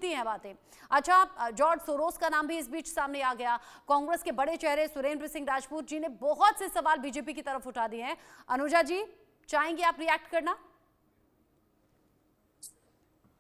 होती हैं बातें। अच्छा, जॉर्ज सोरोस का नाम भी इस बीच सामने आ गया। कांग्रेस के बड़े चेहरे सुरेंद्र सिंह राजपूत जी ने बहुत से सवाल बीजेपी की तरफ उठा दिए हैं। अनुजा जी, चाहेंगे आप रिएक्ट करना?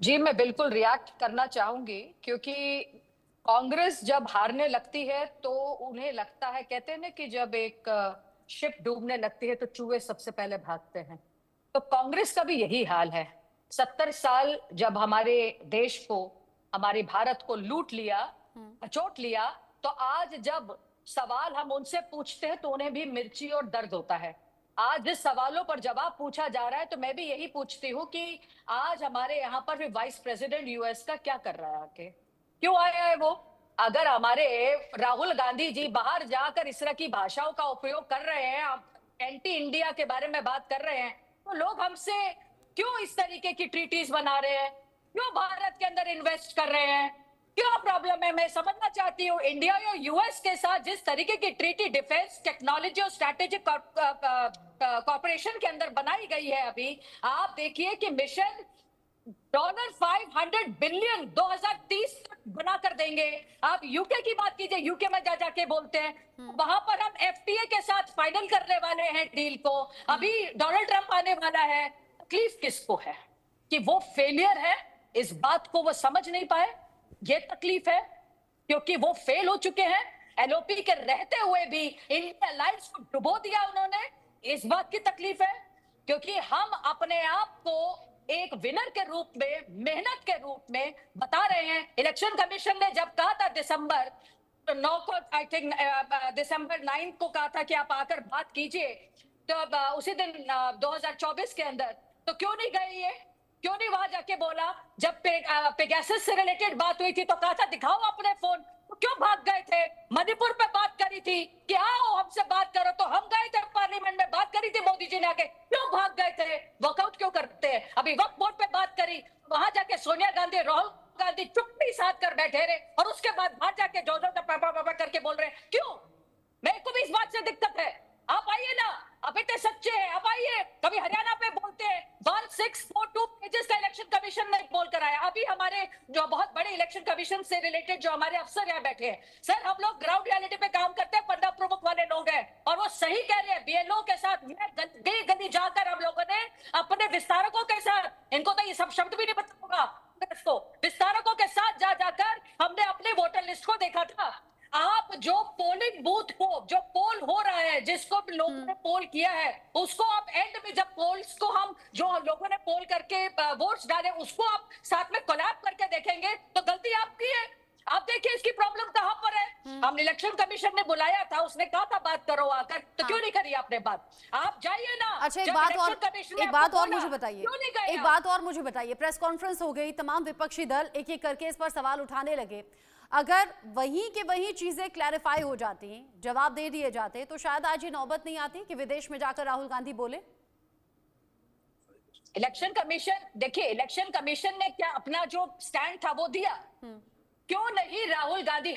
जी, मैं बिल्कुल रिएक्ट करना चाहूंगी, क्योंकि कांग्रेस जब हारने लगती है तो उन्हें लगता है, कहते हैं ना कि जब एक शिप डूबने लगती है तो चूहे सबसे पहले भागते हैं। तो कांग्रेस का भी यही हाल है। 70 साल जब हमारे देश को, हमारे भारत को लूट लिया, चोट लिया, तो आज जब सवाल हम उनसे पूछते हैं तो उन्हें भी मिर्ची और दर्द होता है। आज जिस सवालों पर जवाब पूछा जा रहा है तो मैं भी यही पूछती हूँ कि आज हमारे यहाँ पर भी वाइस प्रेसिडेंट यूएस का क्या कर रहा है, आके क्यों आया है वो? अगर हमारे राहुल गांधी जी बाहर जाकर इस तरह की भाषाओं का उपयोग कर रहे हैं, एंटी इंडिया के बारे में बात कर रहे हैं, तो लोग हमसे क्यों इस तरीके की ट्रीटीज बना रहे हैं? क्यों भारत के अंदर इन्वेस्ट कर रहे हैं? क्या प्रॉब्लम है? मैं समझना चाहती हूँ। इंडिया और यूएस के साथ जिस तरीके की ट्रीटी डिफेंस टेक्नोलॉजी और स्ट्रैटेजिक कॉर्पोरेशन के अंदर बनाई गई है, अभी आप देखिए कि मिशन $500 बिलियन 2030 तक बना कर देंगे। आप यूके की बात कीजिए, यूके में जा जाके बोलते हैं, वहां पर हम एफटीए के साथ फाइनल करने वाले हैं डील को। अभी डोनाल्ड ट्रंप आने वाला है। तकलीफ किसको है? कि वो फेलियर है, इस बात को वो समझ नहीं पाए, ये तकलीफ है, क्योंकि वो फेल हो चुके हैं। एलओपी के रहते हुए भी इंडिया अलायंस को डुबो दिया उन्होंने, इस बात की तकलीफ है। क्योंकि हम अपने आप को एक विनर के रूप में, मेहनत के रूप में बता रहे हैं। इलेक्शन कमीशन ने जब कहा था दिसंबर 9 को, आई थिंक दिसंबर 9 को कहा था कि आप आकर बात कीजिए, तो उसी दिन 2024 के अंदर, तो क्यों नहीं गए ये? क्यों नहीं वहां जाके बोला? जब पेगासस से रिलेटेड बात हुई थी तो कहा था दिखाओ अपने फोन, तो क्यों भाग गए थे? मणिपुर पे बात करी थी कि आओ हमसे बात करो, तो हम गए थे पार्लियामेंट में, बात करी थी मोदी जी ने आके, क्यों भाग गए थे? वॉकआउट क्यों करते हैं? अभी वक्फ बोर्ड पे बात करी, वहां जाके सोनिया गांधी, राहुल गांधी चुप्पी साध कर बैठे रहे, और उसके बाद बाहर जाके जो पापा करके बोल रहे हैं। क्यों? मेरे को भी इस बात से दिक्कत है। आप आइए ना, आप इतने सच्चे हैं, आप आइए। कभी हरियाणा पे बोलते हैं 1642 पेजेस का इलेक्शन कमीशन ने बोल कर आया। अभी हमारे जो बहुत बड़े इलेक्शन कमीशन से रिलेटेड जो हमारे अफसर यहाँ बैठे हैं, सर हम लोग ग्राउंड रियलिटी पे काम करते हैं, 15 प्रमुख वाले लोग हैं, और वो सही कह रहे हैं। बीएलओ के साथ गली गली जाकर हम लोगों ने अपने विस्तारकों के साथ, इनको तो ये सब शब्द भी नहीं पता होगा, को विस्तारकों के साथ जा जाकर हमने अपने वोटर लिस्ट को देखा था। आप जो पोलिंग बूथ को, जो पोल हो रहा है, जिसको लोगों ने पोल किया है, उसको आप एंड में जब पोल्स को हम, जो लोगों ने पोल करके वोट्स डाले, उसको आप साथ में कोलैब करके देखेंगे तो गलती आपकी है। आप देखिए इसकी प्रॉब्लम कहां पर है। हम इलेक्शन कमीशन ने बुलाया था, उसने कहा था बात करो आकर, तो क्यों नहीं करी आपने बात? आप जाइए ना। अच्छा, एक बात और मुझे बताइए, एक बात और मुझे बताइए। प्रेस कॉन्फ्रेंस हो गई, तमाम विपक्षी दल एक एक करके इस पर सवाल उठाने लगे। अगर वहीं के वहीं चीजें क्लैरिफाई हो जाती, जवाब दे दिए जाते, तो शायद आज ये नौबत नहीं आती कि विदेश में जाकर राहुल गांधी बोले। इलेक्शन कमीशन, देखिए इलेक्शन कमीशन ने क्या अपना जो स्टैंड था वो दिया? क्यों नहीं राहुल गांधी,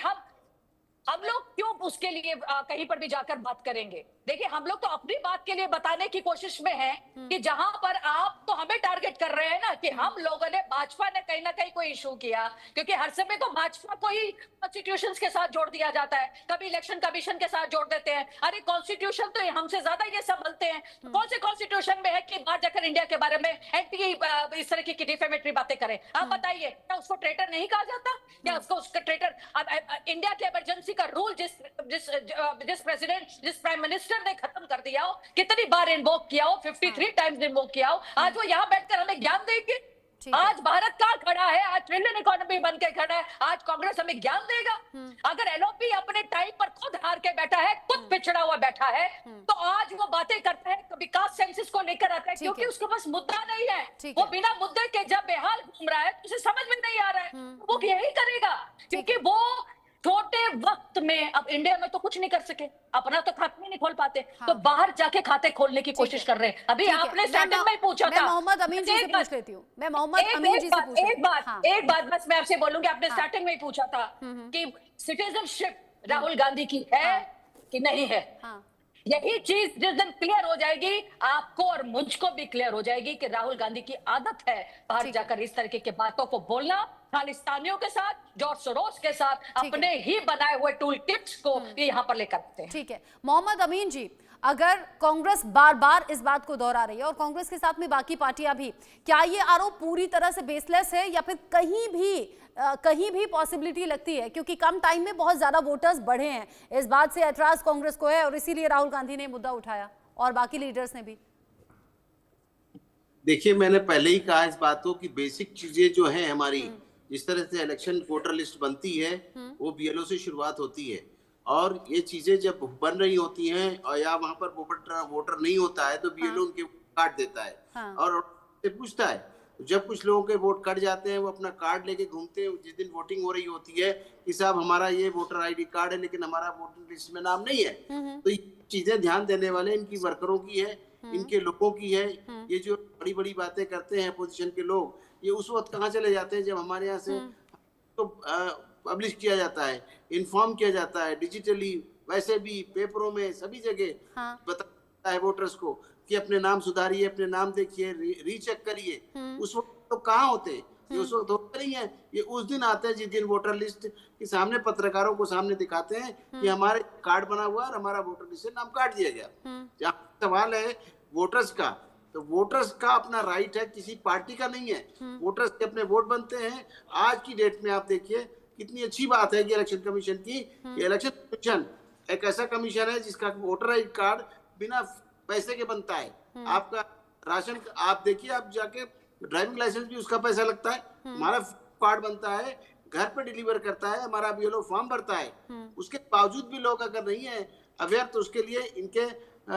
हम लोग क्यों उसके लिए कहीं पर भी जाकर बात करेंगे? देखिए हम लोग तो अपनी बात के लिए बताने की कोशिश में हैं कि जहां पर आप तो हमें टारगेट कर रहे हैं ना, कि हम लोगों ने, भाजपा ने कहीं ना कहीं कोई इशू किया, क्योंकि हर समय तो भाजपा को ही कॉन्स्टिट्यूशन के साथ जोड़ दिया जाता है, कभी इलेक्शन कमीशन के साथ जोड़ देते हैं। अरे कॉन्स्टिट्यूशन तो हमसे ज्यादा ये संभलते हैं। कौन से कॉन्स्टिट्यूशन में है कि बाहर जाकर इंडिया के बारे में एंटी इस तरह की डिफेमेटरी बातें करें? आप बताइए, क्या उसको ट्रेटर नहीं कहा जाता? क्या उसका ट्रेटर? इंडिया की इमरजेंसी का रूल जिस प्रेसिडेंट, जिस प्राइम मिनिस्टर ने खत्म कर दिया हो, कितनी बार इन्वोक किया हो, 53 टाइम्स इन्वोक किया हो, आज वो यहाँ बैठकर हमें ज्ञान देंगे? आज भारत कहाँ खड़ा है? आज ट्रिलियन इकोनॉमी बन के खड़ा है। आज कांग्रेस हमें ज्ञान देगा? अगर एलओपी अपने टाइम पर खुद हार के बैठा है, खुद पिछड़ा हुआ बैठा है, तो आज वो बातें करता है, कभी कास्ट सेंसस को लेकर आता है, क्योंकि उसके पास मुद्दा नहीं है। वो बिना मुद्दे के जब बेहाल घूम रहा है, उसे समझ में नहीं आ रहा है, वो यही करेगा, क्योंकि वो छोटे वक्त में, अब इंडिया में तो कुछ नहीं कर सके, अपना तो खाता नहीं खोल पाते, तो बाहर जाके खाते खोलने की कोशिश कर रहे हैं। अभी आपने स्टार्टिंग में पूछा था, मैं मोहम्मद अमीन जी से पूछ लेती हूँ, मैं मोहम्मद अमीन जी से पूछ लेती हूँ। एक बात बस मैं आपसे बोलूंगी, आपने स्टार्टिंग में ही पूछा था कि सिटीजनशिप राहुल गांधी की है कि नहीं है। यही चीज जिस दिन क्लियर हो जाएगी, आपको और मुझको भी क्लियर हो जाएगी कि राहुल गांधी की आदत है बाहर जाकर इस तरीके की बातों को बोलना, खालिस्तानियों के साथ, जॉर्ज सोरोस के साथ अपने ही बनाए हुए टूल किट्स को ये यहाँ पर लेकर आते हैं। ठीक है मोहम्मद अमीन जी, अगर कांग्रेस बार बार इस बात को दोहरा रही है और कांग्रेस के साथ में बाकी पार्टियां भी, क्या ये आरोप पूरी तरह से बेसलेस है या फिर कहीं भी पॉसिबिलिटी लगती है, क्योंकि कम टाइम में बहुत ज्यादा वोटर्स बढ़े हैं, इस बात से ऐतराज कांग्रेस को है और इसीलिए राहुल गांधी ने मुद्दा उठाया और बाकी लीडर्स ने भी? देखिए, मैंने पहले ही कहा इस बात को कि बेसिक चीजें जो है हमारी, जिस तरह से इलेक्शन वोटर लिस्ट बनती है वो बीएलओ से शुरुआत होती है, और ये चीजें जब बन रही होती हैं और या वहां पर वोटर नहीं होता है तो बीएलओ उनके काट देता है और से पूछता है। जब कुछ लोगों के वोट कट जाते हैं वो अपना कार्ड लेके घूमते हैं जिस दिन वोटिंग हो रही होती है कि साहब हमारा ये वोटर आईडी कार्ड है लेकिन हमारा वोटर लिस्ट में नाम नहीं है। तो ये चीजें ध्यान देने वाले इनकी वर्करों की है, इनके लोगों की है। ये जो बड़ी बड़ी बातें करते हैं अपोजिशन के लोग, ये उस वक्त कहाँ चले जाते हैं जब हमारे यहाँ से तो पब्लिश किया जाता है, इन्फॉर्म किया जाता है डिजिटली, वैसे भी पेपरों में सभी जगह बताता है वोटर्स को कि अपने नाम सुधारिए, अपने नाम देखिए, रीचेक करिए। उस वक्त तो कहाँ होते हैं, ये उस वक्त होते नहीं है। ये उस दिन आते हैं जिस दिन वोटर लिस्ट के सामने पत्रकारों को सामने दिखाते हैं कि हमारे कार्ड बना हुआ और हमारा वोटर लिस्ट से नाम काट दिया गया। जहाँ सवाल है वोटर्स का, तो वोटर्स का अपना राइट है, किसी पार्टी का नहीं है। वोटर्स के अपने वोट बनते हैं। आज की डेट में आप देखिए कितनी अच्छी बात है कि इलेक्शन कमीशन की, इलेक्शन कमीशन एक ऐसा कमीशन है जिसका वोटर आई कार्ड बिना पैसे के बनता है। आपका राशन आप देखिए, आप जाके ड्राइविंग लाइसेंस भी उसका पैसा लगता है। हमारा कार्ड बनता है, घर पे डिलीवर करता है, हमारा बीएलओ फॉर्म भरता है। उसके बावजूद भी लोग अगर नहीं है अवेयर, तो उसके लिए इनके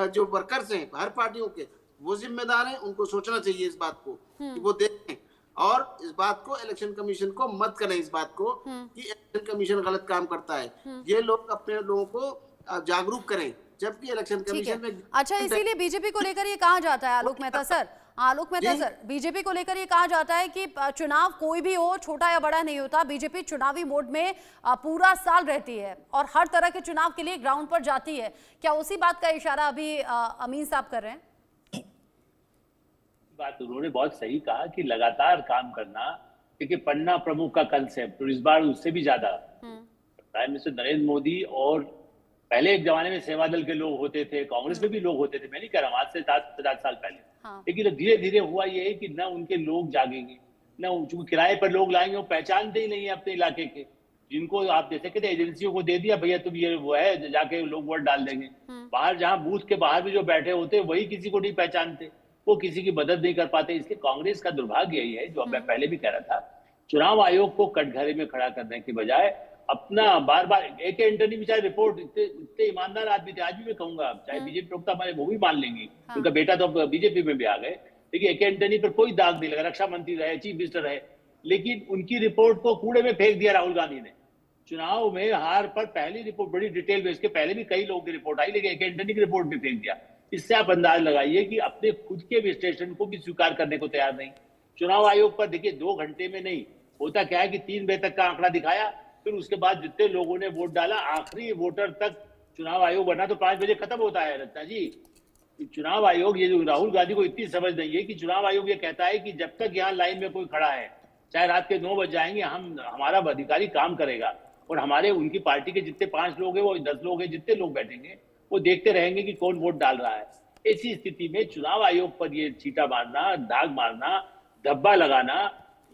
जो वर्कर्स हैं हर पार्टियों के, वो जिम्मेदार हैं। उनको सोचना चाहिए इस बात को कि वो देखें और इस बात को इलेक्शन कमीशन को मत करें इस बात को कि इलेक्शन कमीशन गलत काम करता है। ये लोग अपने लोगों को जागरूक करें, जबकि इलेक्शन कमीशन में अच्छा, इसीलिए बीजेपी को लेकर ये कहा जाता है आलोक मेहता सर, बीजेपी को लेकर ये कहा जाता है कि चुनाव कोई भी हो, छोटा या बड़ा नहीं होता, बीजेपी चुनावी मोड में पूरा साल रहती है और हर तरह के चुनाव के लिए ग्राउंड पर जाती है। क्या उसी बात का इशारा अभी अमीन साहब कर रहे हैं? बात उन्होंने बहुत सही कहा कि लगातार काम करना, क्योंकि पन्ना प्रमुख का कंसेप्ट, और इस बार उससे भी ज्यादा प्राइम मिनिस्टर नरेंद्र मोदी, और पहले एक जमाने में सेवा दल के लोग होते थे, कांग्रेस में भी लोग होते थे, मैं नहीं कह रहा हूं आज से 50 साल पहले, लेकिन धीरे धीरे हुआ ये है कि न उनके लोग जागेंगे, न चूंकि किराए पर लोग लाएंगे, वो पहचानते ही नहीं है अपने इलाके के, जिनको आप जैसे कहते एजेंसियों को दे दिया भैया तुम ये वो है, जाके लोग वोट डाल देंगे। बाहर जहां बूथ के बाहर भी जो बैठे होते वही किसी को नहीं पहचानते, वो किसी की मदद नहीं कर पाते। इसलिए कांग्रेस का दुर्भाग्य यही है, जो मैं पहले भी कह रहा था, चुनाव आयोग को कटघरे में खड़ा करने की बजाय अपना बार बार एक एंटनी भी, चाहे रिपोर्ट इतने ईमानदार आदमी थे, आज भी मैं कहूंगा, चाहे बीजेपी प्रवक्ता हमारे वो भी मान लेंगे, उनका बेटा तो बीजेपी में भी आ गए, लेकिन एक एंटनी पर कोई दाग नहीं लगा, रक्षा मंत्री रहे, चीफ मिनिस्टर रहे, लेकिन उनकी रिपोर्ट को कूड़े में फेंक दिया राहुल गांधी ने। चुनाव में हार पर पहली रिपोर्ट बड़ी डिटेल में, इसके पहले भी कई लोगों की रिपोर्ट आई, लेकिन एक एंटनी की रिपोर्ट भी फेंक दिया। इससे आप अंदाज लगाइए कि अपने खुद के विश्लेषण को भी स्वीकार करने को तैयार नहीं। चुनाव आयोग पर देखिए 2 घंटे में नहीं होता, क्या है कि 3 बजे तक का आंकड़ा दिखाया, फिर उसके बाद जितने लोगों ने वोट डाला आखिरी वोटर तक चुनाव आयोग बना तो 5 बजे खत्म होता है। रत्ना जी, चुनाव आयोग, ये जो राहुल गांधी को इतनी समझ नहीं है कि चुनाव आयोग ये कहता है कि जब तक यहाँ लाइन में कोई खड़ा है, चाहे रात के 9 बज जाएंगे, हमारा अधिकारी काम करेगा और हमारे उनकी पार्टी के जितने 5 लोग हैं, वो 10 लोग हैं, जितने लोग बैठेंगे वो देखते रहेंगे कि कौन वोट डाल रहा है। ऐसी स्थिति में चुनाव आयोग पर ये चीटा मारना, दाग मारना, धब्बा लगाना,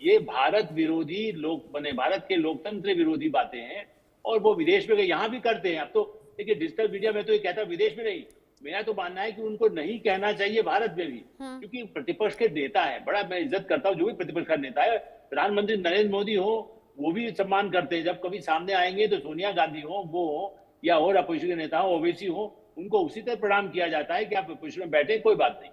ये भारत विरोधी लोग बने, भारत के लोकतंत्र विरोधी बातें हैं, और वो विदेश में यहाँ भी करते हैं। अब तो देखिए डिजिटल मीडिया में तो ये कहता है, विदेश में नहीं, मेरा तो मानना है कि उनको नहीं कहना चाहिए भारत में भी, क्योंकि प्रतिपक्ष के नेता है, बड़ा मैं इज्जत करता हूँ जो भी प्रतिपक्ष का नेता है, प्रधानमंत्री नरेंद्र मोदी हो वो भी सम्मान करते हैं, जब कभी सामने आएंगे तो सोनिया गांधी हो, वो हो या और अपोजिशन के नेता हो, ओवैसी हो, उनको उसी तरह प्रणाम किया जाता है कि आप अपोजिशन में बैठे, कोई बात नहीं,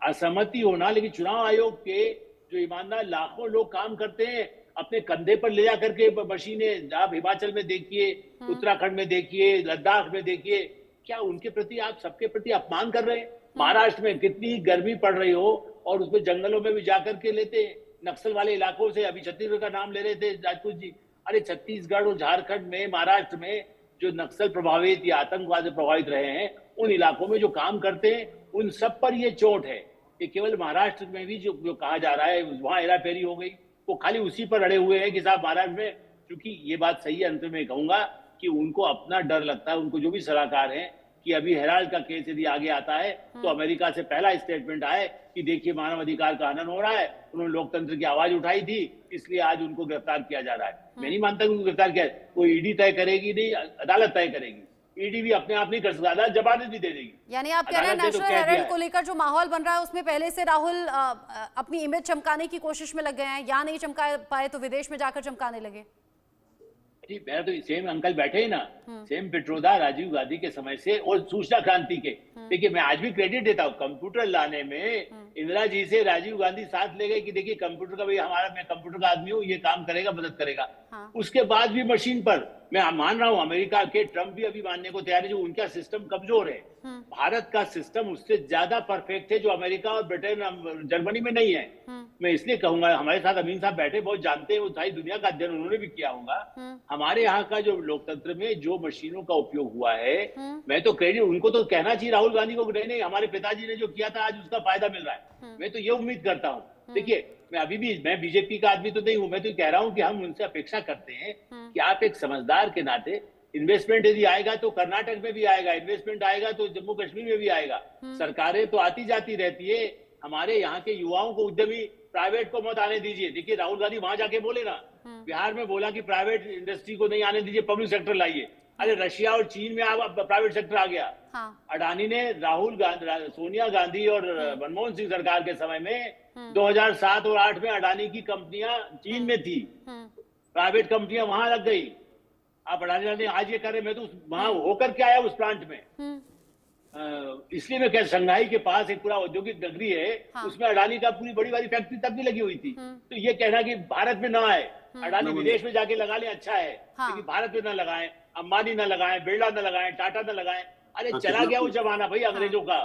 असहमति होना। लेकिन चुनाव आयोग के जो ईमानदार लाखों लोग काम करते हैं, अपने कंधे पर ले जाकर के मशीनें, आप हिमाचल में देखिए, उत्तराखंड में देखिए, लद्दाख में देखिए, क्या उनके प्रति आप सबके प्रति अपमान कर रहे हैं? महाराष्ट्र में कितनी गर्मी पड़ रही हो और उसमें जंगलों में भी जाकर के लेते हैं, नक्सल वाले इलाकों से, अभी छत्तीसगढ़ का नाम ले रहे थे राजपूत जी, अरे छत्तीसगढ़ और झारखंड में, महाराष्ट्र में जो नक्सल प्रभावित या आतंकवाद से प्रभावित रहे हैं, उन इलाकों में जो काम करते हैं, उन सब पर ये चोट है। कि केवल महाराष्ट्र में भी जो कहा जा रहा है वहां हेराफेरी हो गई, वो खाली उसी पर अड़े हुए हैं कि साहब महाराष्ट्र में, क्योंकि ये बात सही है, अंत में कहूंगा कि उनको अपना डर लगता है, उनको जो भी सलाहकार हैं कि अभी हेराल्ड का केस यदि आगे आता है तो अमेरिका से पहला स्टेटमेंट आए कि देखिए मानव अधिकार का हनन हो रहा है, उन्होंने लोकतंत्र की आवाज उठाई थी, इसलिए आज उनको गिरफ्तार किया जा रहा है। मैं नहीं मानता कि उनको गिरफ्तार किया, कोई ईडी तय करेगी नहीं, अदालत तय करेगी। ईडी भी अपने आप नहीं कर सकता, अदालत जमानत भी दे देगी। यानी आप कह रहे हैं नेशनल हेराल्ड को लेकर जो माहौल बन रहा है उसमें पहले से राहुल अपनी इमेज चमकाने की कोशिश में लग गए हैं, यहाँ नहीं चमका पाए तो विदेश में जाकर चमकाने लगे। जी, मेरा तो सेम अंकल बैठे ही ना, सेम पिट्रोदा राजीव गांधी के समय से और सूचना क्रांति के। देखिए मैं आज भी क्रेडिट देता हूँ, कंप्यूटर लाने में इंदिरा जी से राजीव गांधी साथ ले गए कि देखिए कंप्यूटर का भाई हमारा, मैं कंप्यूटर का आदमी हूँ, ये काम करेगा, मदद करेगा। उसके बाद भी मशीन पर मैं मान रहा हूँ, अमेरिका के ट्रंप भी अभी मानने को तैयार है जो उनका सिस्टम कमजोर है। भारत का सिस्टम उससे ज्यादा परफेक्ट है जो अमेरिका और ब्रिटेन जर्मनी में नहीं है। मैं इसलिए कहूंगा, हमारे साथ अमीन साहब बैठे बहुत जानते हैं, वो सारी दुनिया का अध्ययन उन्होंने भी किया होगा। हमारे यहाँ का जो लोकतंत्र में जो मशीनों का उपयोग हुआ है, मैं तो क्रेडिट उनको तो कहना चाहिए, राहुल गांधी को नहीं, हमारे पिताजी ने जो किया था आज उसका फायदा मिल रहा है। मैं तो ये उम्मीद करता हूँ। देखिए मैं अभी भी, मैं बीजेपी का आदमी तो नहीं हूं, मैं तो कह रहा हूं कि हम उनसे अपेक्षा करते हैं कि आप एक समझदार के नाते, इन्वेस्टमेंट यदि आएगा तो कर्नाटक में भी आएगा, इन्वेस्टमेंट आएगा तो जम्मू कश्मीर में भी आएगा। सरकारें तो आती जाती रहती है, हमारे यहाँ के युवाओं को उद्यमी प्राइवेट को मत आने दीजिए। देखिए राहुल गांधी वहां जाके बोले ना, बिहार में बोला कि प्राइवेट इंडस्ट्री को नहीं आने दीजिए, पब्लिक सेक्टर लाइए। अरे रशिया और चीन में अब प्राइवेट सेक्टर आ गया। अडानी ने राहुल गांधी, सोनिया गांधी और मनमोहन सिंह सरकार के समय में 2007 और 8 में अडानी की कंपनियां चीन में थी, प्राइवेट कंपनियां वहां लग गई। आप अडानी आज ये कर रहे, मैं तो वहां होकर के आया उस प्लांट में। इसलिए मैं कह, शंघाई के पास एक पूरा औद्योगिक नगरी है, उसमें अडानी का पूरी बड़ी बड़ी फैक्ट्री तब भी लगी हुई थी। तो ये कहना कि भारत में ना आए, अडानी विदेश में जाके लगा ले अच्छा है, लेकिन भारत में ना लगाएं, अंबानी ना लगाएं, बिरला ना लगाएं, टाटा ना लगाएं। अरे चला गया वो जमाना भाई अंग्रेजों का,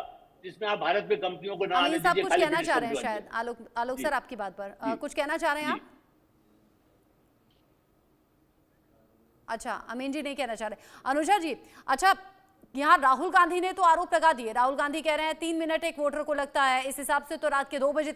जिसमें आप भारत में कंपनियों को ना आने दीजिए। कुछ कहना चाह रहे हैं शायद आलोक सर आपकी बात पर कुछ कहना चाह रहे हैं आप? अच्छा, अमीन जी नहीं कहना चाह रहे। अनुजा जी, अच्छा यहाँ राहुल गांधी ने तो आरोप लगा दिए, राहुल गांधी कह रहे हैं 3 मिनट एक वोटर को लगता है, इस हिसाब से तो रात के 2 बजे